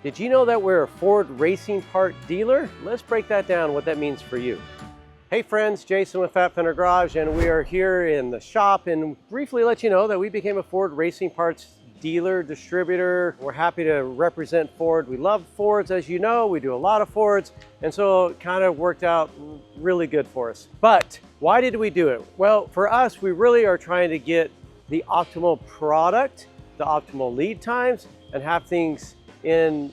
Did you know that we're a Ford racing part dealer? Let's break that down, what that means for you. Hey friends, Jason with Fat Fender Garage, and we are here in the shop and briefly let you know that we became a Ford racing parts dealer, distributor. We're happy to represent Ford. We love Fords, as you know. We do a lot of Fords, and so it kind of worked out really good for us. But why did we do it? Well, for us, we really are trying to get the optimal product, the optimal lead times, and have things in,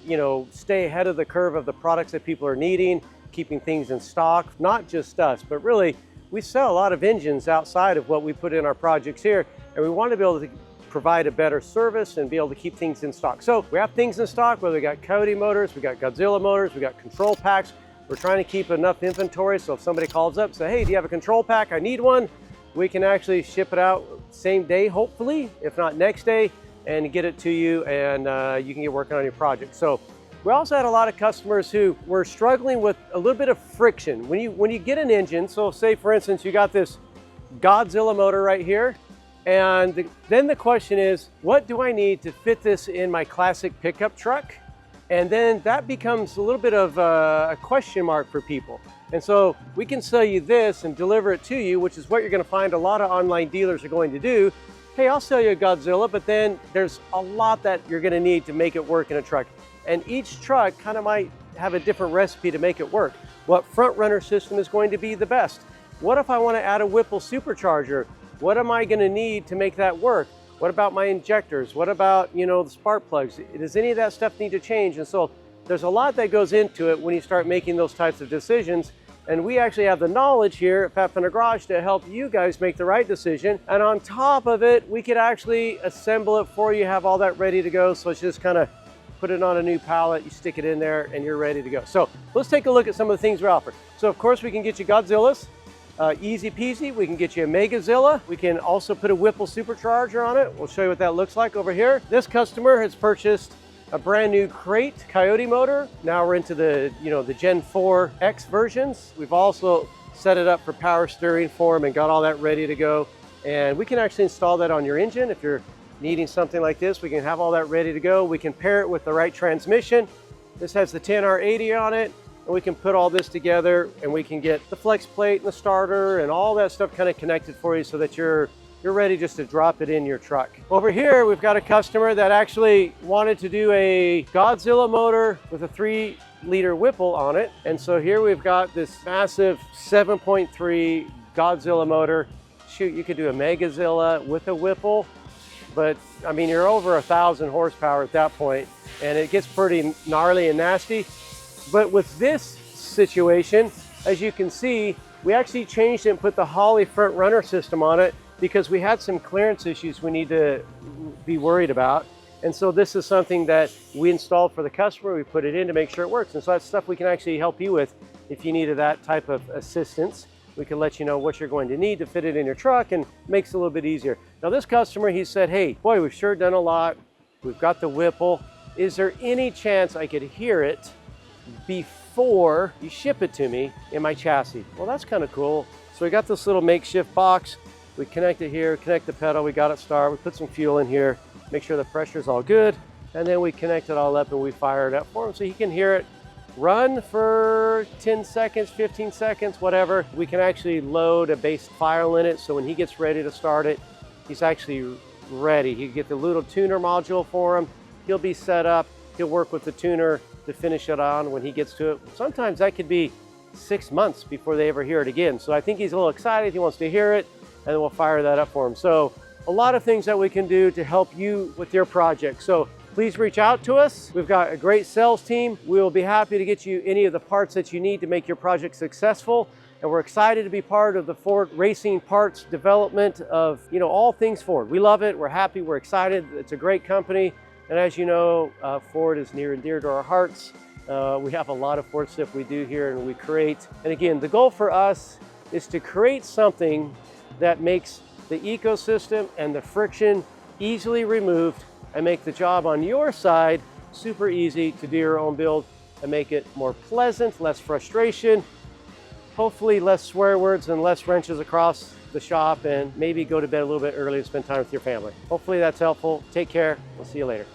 stay ahead of the curve of the products that people are needing, keeping things in stock. Not just us, but really, we sell a lot of engines outside of what we put in our projects here, and we want to be able to provide a better service and be able to keep things in stock. So we have things in stock, whether we got Coyote motors, we got Godzilla motors, we got control packs. We're trying to keep enough inventory, so if somebody calls up and say, hey, do you have a control pack? I need one. We can actually ship it out same day, hopefully, if not next day, and get it to you, and you can get working on your project. So we also had a lot of customers who were struggling with a little bit of friction. When you get an engine, so say for instance, you got this Godzilla motor right here, and then the question is, what do I need to fit this in my classic pickup truck? And then that becomes a little bit of a question mark for people. And so we can sell you this and deliver it to you, which is what you're gonna find a lot of online dealers are going to do. Hey, I'll sell you a Godzilla, but then there's a lot that you're gonna need to make it work in a truck. And each truck kind of might have a different recipe to make it work. What front runner system is going to be the best? What if I wanna add a Whipple supercharger? What am I gonna need to make that work? What about my injectors? What about, the spark plugs? Does any of that stuff need to change? And so there's a lot that goes into it when you start making those types of decisions. And we actually have the knowledge here at Fat Fender Garage to help you guys make the right decision. And on top of it, we could actually assemble it for you, have all that ready to go. So it's just kind of put it on a new pallet, you stick it in there, and you're ready to go. So let's take a look at some of the things we offer. So of course we can get you Godzillas, easy peasy. We can get you a Megazilla. We can also put a Whipple supercharger on it. We'll show you what that looks like over here. This customer has purchased a brand new crate Coyote motor. Now we're into the, the Gen 4X versions. We've also set it up for power steering for them and got all that ready to go. And we can actually install that on your engine. If you're needing something like this, we can have all that ready to go. We can pair it with the right transmission. This has the 10R80 on it, and we can put all this together and we can get the flex plate and the starter and all that stuff kind of connected for you so that you're ready just to drop it in your truck. Over here, we've got a customer that actually wanted to do a Godzilla motor with a 3-liter Whipple on it. And so here we've got this massive 7.3 Godzilla motor. Shoot, you could do a Megazilla with a Whipple, but I mean, you're over 1,000 horsepower at that point, and it gets pretty gnarly and nasty. But with this situation, as you can see, we actually changed it and put the Holley front runner system on it because we had some clearance issues we need to be worried about. And so this is something that we installed for the customer. We put it in to make sure it works. And so that's stuff we can actually help you with if you needed that type of assistance. We can let you know what you're going to need to fit it in your truck, and makes it a little bit easier. Now this customer, he said, hey, boy, we've sure done a lot. We've got the Whipple. Is there any chance I could hear it before you ship it to me in my chassis? Well, that's kind of cool. So we got this little makeshift box. We connect it here, connect the pedal, we got it started, we put some fuel in here, make sure the pressure's all good, and then we connect it all up and we fire it up for him so he can hear it run for 10 seconds, 15 seconds, whatever. We can actually load a base file in it, so when he gets ready to start it, he's actually ready. He can get the little tuner module for him, he'll be set up, he'll work with the tuner to finish it on when he gets to it. Sometimes that could be 6 months before they ever hear it again. So I think he's a little excited, he wants to hear it, and then we'll fire that up for him. So a lot of things that we can do to help you with your project. So please reach out to us. We've got a great sales team. We will be happy to get you any of the parts that you need to make your project successful. And we're excited to be part of the Ford racing parts development of, all things Ford. We love it, we're happy, we're excited. It's a great company. And as you know, Ford is near and dear to our hearts. We have a lot of Ford stuff we do here and we create. And again, the goal for us is to create something that makes the ecosystem and the friction easily removed and make the job on your side super easy to do your own build and make it more pleasant, less frustration, hopefully less swear words and less wrenches across the shop, and maybe go to bed a little bit early to spend time with your family. Hopefully that's helpful. Take care. We'll see you later.